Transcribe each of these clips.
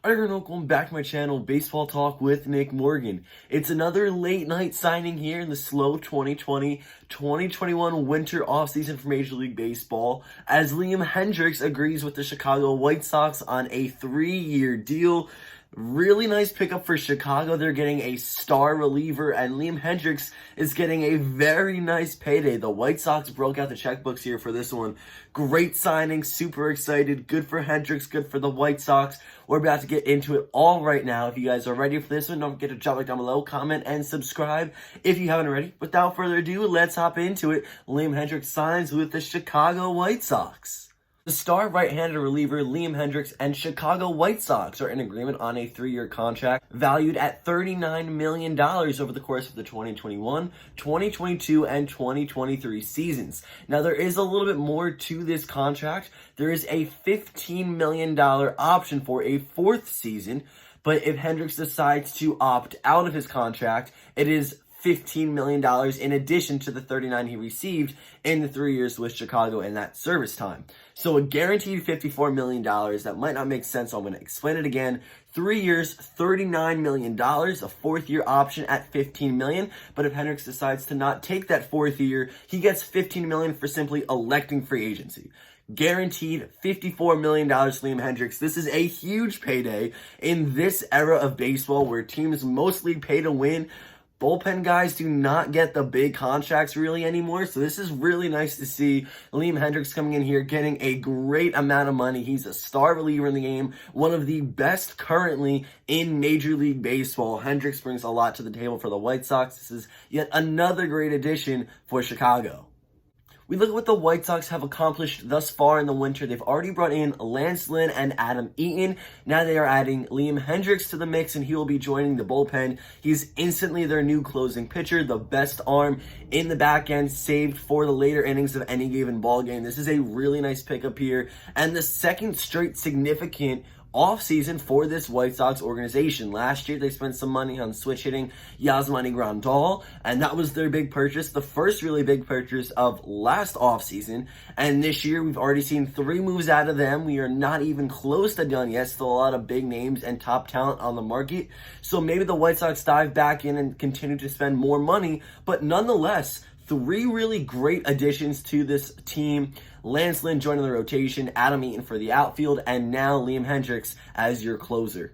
Alright, everyone, welcome back to my channel, Baseball Talk with Nick Morgan. It's another late night signing here in the slow 2020-2021 winter offseason for Major League Baseball, as Liam Hendriks agrees with the Chicago White Sox on a 3-year deal. Really nice pickup for Chicago. They're getting a star reliever, and Liam Hendriks is getting a very nice payday. The White Sox broke out the checkbooks here for this one. Great signing, super excited. Good for Hendriks, good for the White Sox. We're about to get into it all right now. If you guys are ready for this one, don't forget to drop a like down below, comment, and subscribe if you haven't already. Without further ado, let's hop into it. Liam Hendriks signs with the Chicago White Sox. The star right-handed reliever Liam Hendriks and Chicago White Sox are in agreement on a 3-year contract valued at $39 million over the course of the 2021, 2022, and 2023 seasons. Now, there is a little bit more to this contract. There is a $15 million option for a 4th season, but if Hendriks decides to opt out of his contract, it is $15 million in addition to the $39 he received in the 3 years with Chicago in that service time. So a guaranteed $54 million. That might not make sense, so I'm going to explain it again. 3 years, $39 million, a 4th year option at $15 million. But if Hendriks decides to not take that 4th year, he gets $15 million for simply electing free agency. Guaranteed $54 million, Liam Hendriks. This is a huge payday in this era of baseball where teams mostly pay to win. Bullpen guys do not get the big contracts really anymore, so this is really nice to see Liam Hendriks coming in here getting a great amount of money. He's a star reliever in the game, one of the best currently in Major League Baseball. Hendriks brings a lot to the table for the White Sox. This is yet another great addition for Chicago. We look at what the White Sox have accomplished thus far in the winter. They've already brought in Lance Lynn and Adam Eaton. Now they are adding Liam Hendriks to the mix, and he will be joining the bullpen. He's instantly their new closing pitcher, the best arm in the back end, saved for the later innings of any given ball game. This is a really nice pickup here, and the second straight significant offseason for this White Sox organization. Last year, they spent some money on switch hitting Yasmani Grandal, and that was their big purchase, the first really big purchase of last offseason. And this year, we've already seen 3 moves out of them. We are not even close to done yet. Still a lot of big names and top talent on the market. So maybe the White Sox dive back in and continue to spend more money, but nonetheless, 3 really great additions to this team. Lance Lynn joining the rotation, Adam Eaton for the outfield, and now Liam Hendriks as your closer.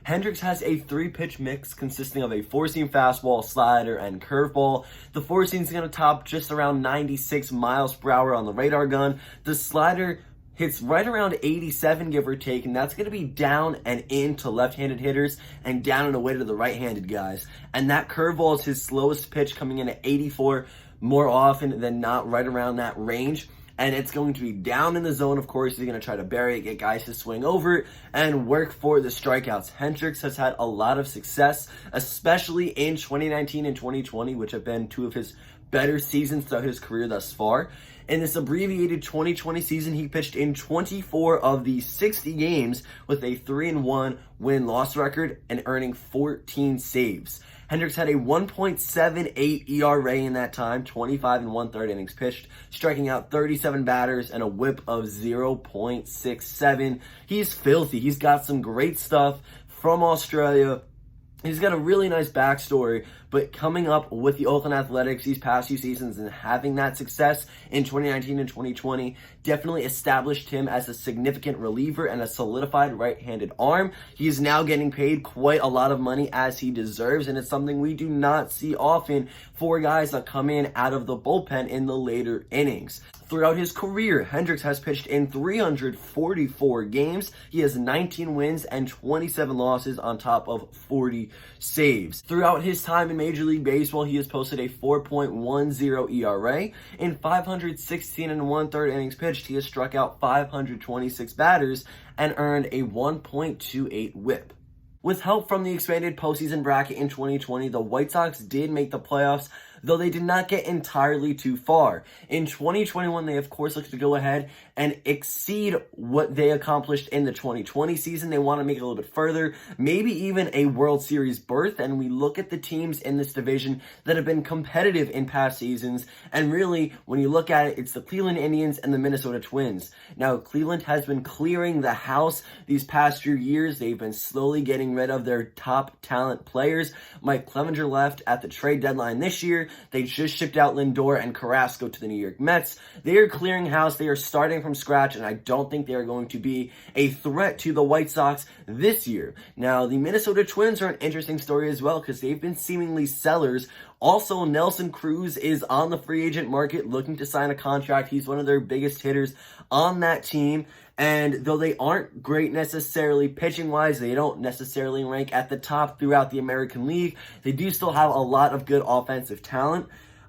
Hendriks has a 3-pitch mix consisting of a 4-seam fastball, slider, and curveball. The 4-seam is going to top just around 96 miles per hour on the radar gun. The slider hits right around 87, give or take, and that's going to be down and in to left-handed hitters and down and away to the right-handed guys. And that curveball is his slowest pitch, coming in at 84 more often than not, right around that range. And it's going to be down in the zone, of course. He's going to try to bury it, get guys to swing over it, and work for the strikeouts. Hendriks has had a lot of success, especially in 2019 and 2020, which have been 2 of his better seasons throughout his career thus far. In this abbreviated 2020 season, he pitched in 24 of the 60 games with a 3-1 win-loss record and earning 14 saves. Hendriks had a 1.78 ERA in that time, 25 1/3 innings pitched, striking out 37 batters and a whip of 0.67. He's filthy. He's got some great stuff from Australia. He's got a really nice backstory, but coming up with the Oakland Athletics these past few seasons and having that success in 2019 and 2020 definitely established him as a significant reliever and a solidified right-handed arm. He is now getting paid quite a lot of money as he deserves, and it's something we do not see often for guys that come in out of the bullpen in the later innings. Throughout his career, Hendriks has pitched in 344 games. He has 19 wins and 27 losses on top of 40 saves. Throughout his time in Major League Baseball, he has posted a 4.10 ERA. In 516 1/3 innings pitched, he has struck out 526 batters and earned a 1.28 whip. With help from the expanded postseason bracket in 2020, the White Sox did make the playoffs though they did not get entirely too far. In 2021, they of course look to go ahead and exceed what they accomplished in the 2020 season. They want to make it a little bit further, maybe even a World Series berth, and we look at the teams in this division that have been competitive in past seasons, and really, when you look at it, it's the Cleveland Indians and the Minnesota Twins. Now, Cleveland has been clearing the house these past few years. They've been slowly getting rid of their top talent players. Mike Clevenger left at the trade deadline this year. They just shipped out Lindor and Carrasco to the New York Mets. They are clearing house. They are starting from scratch, and I don't think they are going to be a threat to the White Sox this year. Now, the Minnesota Twins are an interesting story as well because they've been seemingly sellers. Also, Nelson Cruz is on the free agent market looking to sign a contract. He's one of their biggest hitters on that team. And though they aren't great necessarily pitching-wise, they don't necessarily rank at the top throughout the American League, they do still have a lot of good offensive talent.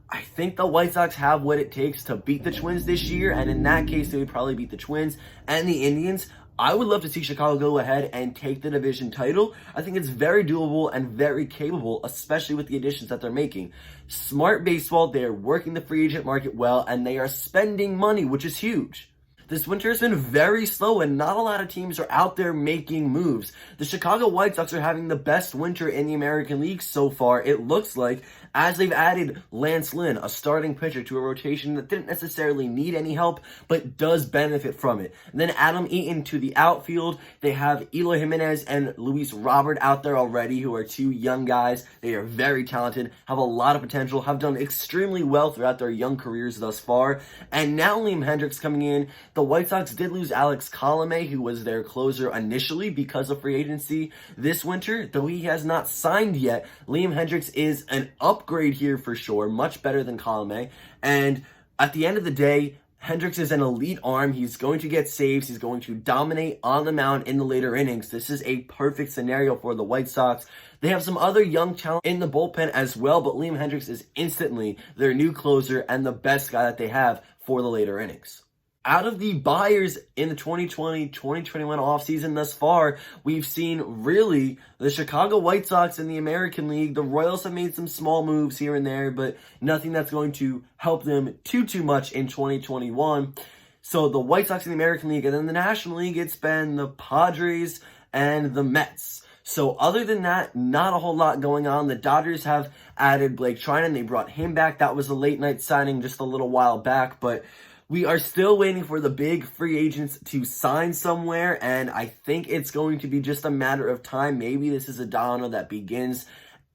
I think the White Sox have what it takes to beat the Twins this year, and in that case, they would probably beat the Twins and the Indians. I would love to see Chicago go ahead and take the division title. I think it's very doable and very capable, especially with the additions that they're making. Smart baseball, they're working the free agent market well, and they are spending money, which is huge. This winter has been very slow and not a lot of teams are out there making moves. The Chicago White Sox are having the best winter in the American League so far, it looks like, as they've added Lance Lynn, a starting pitcher, to a rotation that didn't necessarily need any help, but does benefit from it. And then Adam Eaton to the outfield. They have Eloy Jimenez and Luis Robert out there already, who are two young guys. They are very talented, have a lot of potential, have done extremely well throughout their young careers thus far. And now Liam Hendriks coming in. The White Sox did lose Alex Colomé, who was their closer initially because of free agency this winter. Though he has not signed yet, Liam Hendriks is an upgrade here for sure, much better than Colomé. And at the end of the day, Hendriks is an elite arm. He's going to get saves. He's going to dominate on the mound in the later innings. This is a perfect scenario for the White Sox. They have some other young talent in the bullpen as well, but Liam Hendriks is instantly their new closer and the best guy that they have for the later innings. Out of the buyers in the 2020-2021 offseason thus far, we've seen really the Chicago White Sox in the American League. The Royals have made some small moves here and there, but nothing that's going to help them too much in 2021. So the White Sox in the American League, and then the National League, it's been the Padres and the Mets. So other than that, not a whole lot going on. The Dodgers have added Blake Trinan. They brought him back. That was a late night signing just a little while back, but we are still waiting for the big free agents to sign somewhere, and I think it's going to be just a matter of time. Maybe this is a domino that begins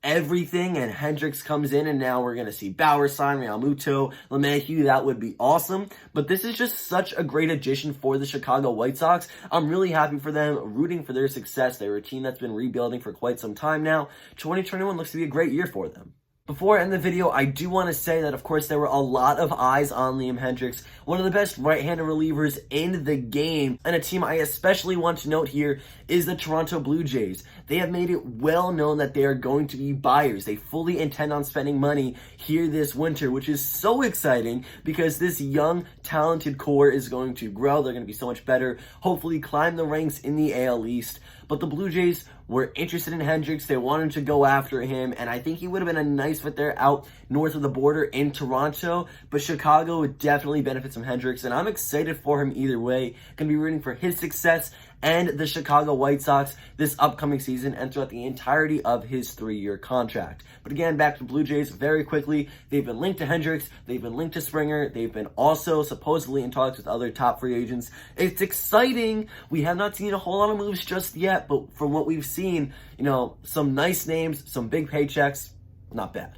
everything, and Hendriks comes in, and now we're going to see Bauer sign, Realmuto, LeMahieu. That would be awesome. But this is just such a great addition for the Chicago White Sox. I'm really happy for them, rooting for their success. They're a team that's been rebuilding for quite some time now. 2021 looks to be a great year for them. Before I end the video, I do want to say that, of course, there were a lot of eyes on Liam Hendriks, one of the best right-handed relievers in the game, and a team I especially want to note here is the Toronto Blue Jays. They have made it well known that they are going to be buyers. They fully intend on spending money here this winter, which is so exciting because this young, talented core is going to grow. They're going to be so much better, hopefully climb the ranks in the AL East. But the Blue Jays were interested in Hendriks. They wanted to go after him, and I think he would have been a nice fit there out north of the border in Toronto. But Chicago would definitely benefit from Hendriks, and I'm excited for him either way. Going to be rooting for his success and the Chicago White Sox this upcoming season and throughout the entirety of his 3-year contract. But again, back to Blue Jays very quickly. They've been linked to Hendriks. They've been linked to Springer. They've been also supposedly in talks with other top free agents. It's exciting. We have not seen a whole lot of moves just yet, but from what we've seen, some nice names, some big paychecks, not bad.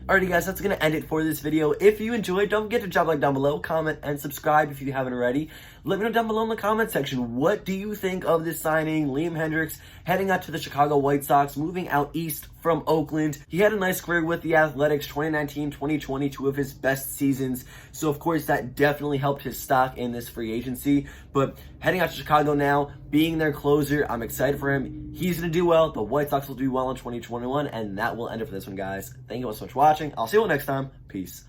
Alrighty guys, that's going to end it for this video. If you enjoyed, don't forget to drop a like down below, comment, and subscribe if you haven't already. Let me know down below in the comment section, what do you think of this signing? Liam Hendriks heading out to the Chicago White Sox, moving out east from Oakland. He had a nice career with the Athletics, 2019-2020, 2 of his best seasons. So of course that definitely helped his stock in this free agency. But heading out to Chicago now, being their closer, I'm excited for him. He's going to do well. The White Sox will do well in 2021. And that will end it for this one, guys. Thank you all so much for watching. I'll see you all next time. Peace.